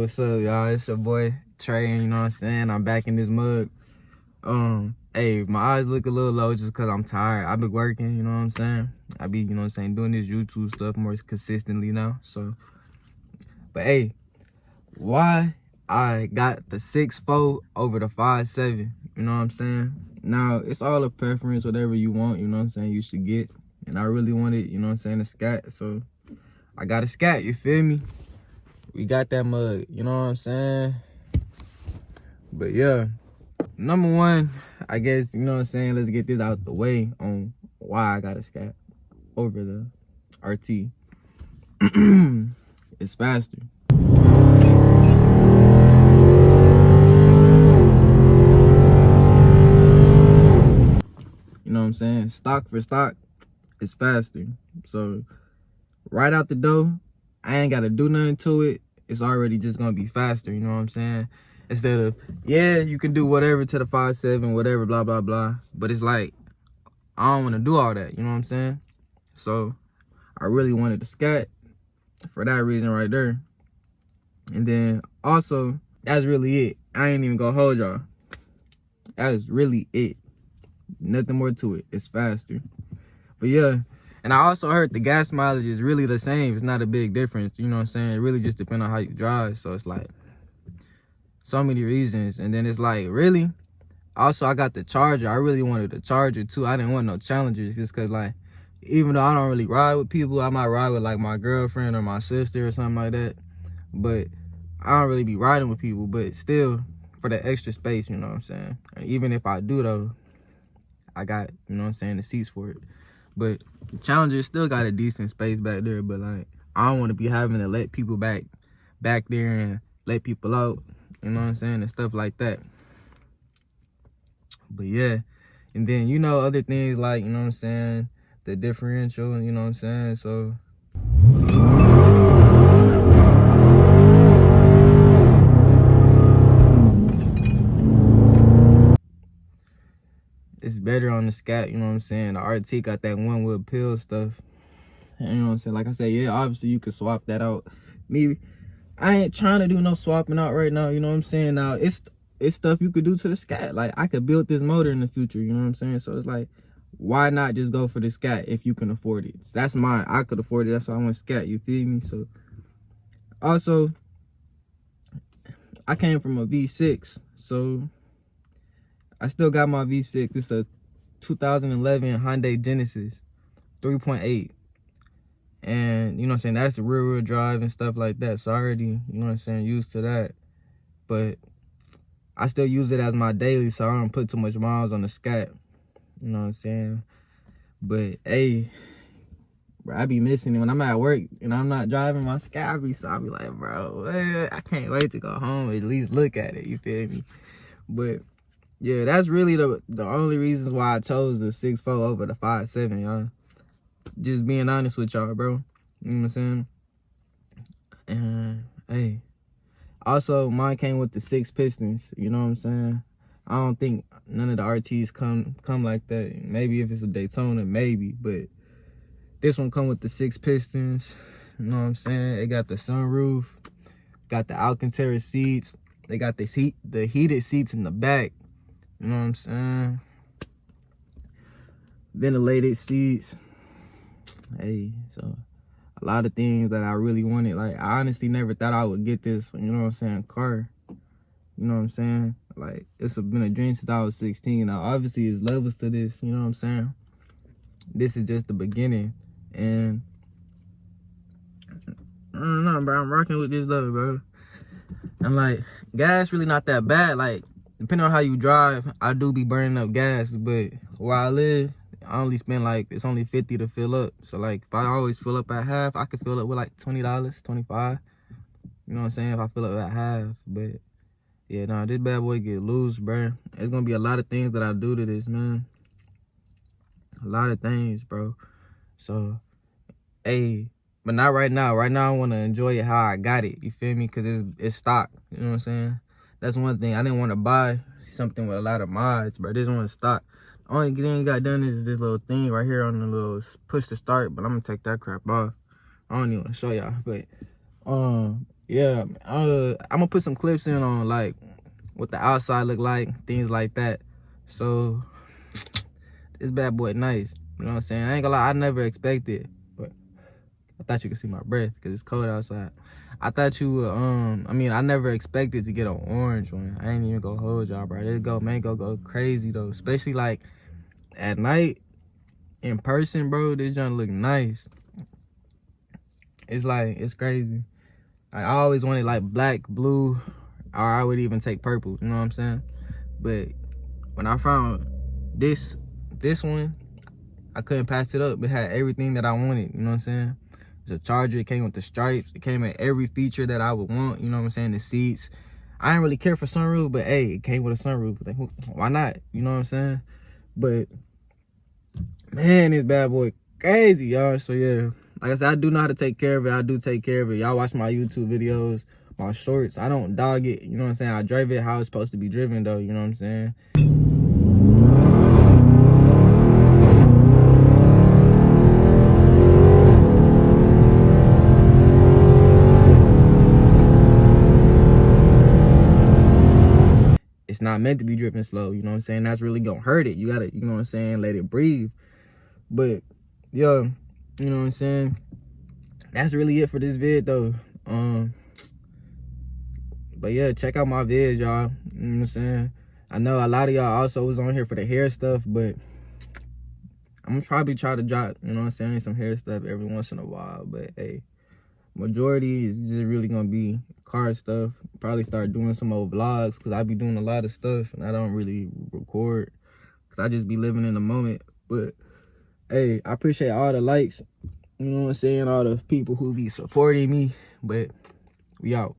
what's up, y'all? It's your boy Trey, you know what I'm saying? I'm back in this mug. Hey, my eyes look a little low just because I'm tired. I've been working, you know what I'm saying? I be, you know what I'm saying, doing this YouTube stuff more consistently now. So, but hey, why I got the 6.4 over the 5.7, you know what I'm saying? Now, it's all a preference, whatever you want, you know what I'm saying, you should get. And I really wanted, you know what I'm saying, a Scat, so I got a Scat, you feel me? We got that mug, you know what I'm saying? But yeah, number one, I guess, you know what I'm saying, let's get this out the way on why I got a Scat over the RT. It's faster. You know what I'm saying? Stock for stock, it's faster. So right out the door, I ain't got to do nothing to it. It's already just going to be faster, you know what I'm saying? Instead of, yeah, you can do whatever to the 5.7, whatever, blah, blah, blah. But it's like, I don't want to do all that, you know what I'm saying? So I really wanted the Scat for that reason right there. And then also, that's really it. I ain't even going to hold y'all. That is really it. Nothing more to it. It's faster. But yeah. And I also heard the gas mileage is really the same. It's not a big difference. You know what I'm saying? It really just depends on how you drive. So it's like so many reasons. And then it's like, really? Also, I got the charger. I really wanted the charger too. I didn't want no challengers just because, like, even though I don't really ride with people, I might ride with like my girlfriend or my sister or something like that. But I don't really be riding with people. But still, for the extra space, you know what I'm saying? And even if I do though, I got, you know what I'm saying, the seats for it. But the Challenger still got a decent space back there, but like I don't want to be having to let people back there and let people out, you know what I'm saying, and stuff like that. But yeah, and then you know other things like, you know what I'm saying, the differential, you know what I'm saying, so it's better on the Scat, you know what I'm saying. The RT got that one with pill stuff. You know what I'm saying? Like I said, yeah, obviously you could swap that out. Me, I ain't trying to do no swapping out right now, you know what I'm saying? Now, it's stuff you could do to the Scat. Like, I could build this motor in the future, you know what I'm saying? So it's like, why not just go for the Scat if you can afford it? That's mine. I could afford it. That's why I want Scat, you feel me? So, also, I came from a V6, so I still got my V6. It's a 2011 Hyundai Genesis 3.8. And, you know what I'm saying, that's the rear drive and stuff like that. So I already, you know what I'm saying, used to that. But I still use it as my daily, so I don't put too much miles on the Scat. You know what I'm saying? But, hey, bro, I be missing it. When I'm at work and I'm not driving my Scat, I be like, bro, man, I can't wait to go home and at least look at it, you feel me? But, yeah, that's really the only reasons why I chose the 6.4 over the 5.7, y'all. Just being honest with y'all, bro. You know what I'm saying? And hey, also mine came with the 6 pistons. You know what I'm saying? I don't think none of the RTs come like that. Maybe if it's a Daytona, maybe. But this one come with the 6 pistons. You know what I'm saying? It got the sunroof, got the Alcantara seats. They got the heated seats in the back. You know what I'm saying? Ventilated seats. Hey, so a lot of things that I really wanted. Like, I honestly never thought I would get this, you know what I'm saying, car. You know what I'm saying? Like, it's been a dream since I was 16. Now, obviously, there's levels to this, you know what I'm saying? This is just the beginning. And I don't know, bro. I'm rocking with this level, bro. And, like, gas really not that bad. Like, depending on how you drive, I do be burning up gas. But where I live, I only spend like, it's only $50 to fill up. So like, if I always fill up at half, I could fill up with like $20, $25. You know what I'm saying? If I fill up at half. But yeah, nah, this bad boy get loose, bro. There's gonna be a lot of things that I do to this, man. A lot of things, bro. So, hey, but not right now. Right now, I want to enjoy it how I got it. You feel me? Because it's stock. You know what I'm saying? That's one thing. I didn't want to buy something with a lot of mods, bro. This one is stock. Only thing got done is this little thing right here on the little push to start, but I'm gonna take that crap off. I don't even want to show y'all, but yeah, I'm gonna put some clips in on like what the outside look like, things like that. So this bad boy nice. You know what I'm saying? I ain't gonna lie, I never expected, but I thought you could see my breath because it's cold outside. I thought you would, I mean, I never expected to get an orange one. I ain't even gonna hold y'all, bro. This mango go crazy though, especially like at night in person, bro. This junk look nice. It's like, it's crazy. I always wanted like black, blue, or I would even take purple, you know what I'm saying? But when I found this one, I couldn't pass it up. It had everything that I wanted, you know what I'm saying? It's a charger, it came with the stripes, it came with every feature that I would want, you know what I'm saying? The seats. I didn't really care for sunroof, but hey, it came with a sunroof. Like, why not? You know what I'm saying? But man, this bad boy crazy, y'all. So yeah, like I said, I do know how to take care of it. I do take care of it. Y'all watch my YouTube videos, my shorts. I don't dog it, you know what I'm saying? I drive it how it's supposed to be driven though, you know what I'm saying? It's not meant to be dripping slow, you know what I'm saying? That's really gonna hurt it. You gotta, you know what I'm saying, let it breathe. But yeah, you know what I'm saying? That's really it for this vid though. But yeah, check out my vids, y'all. You know what I'm saying? I know a lot of y'all also was on here for the hair stuff, but I'm gonna probably try to drop, you know what I'm saying, some hair stuff every once in a while. But hey, majority is just really gonna be car stuff. Probably start doing some old vlogs because I be doing a lot of stuff and I don't really record because I just be living in the moment. But hey, I appreciate all the likes, you know what I'm saying, all the people who be supporting me. But we out.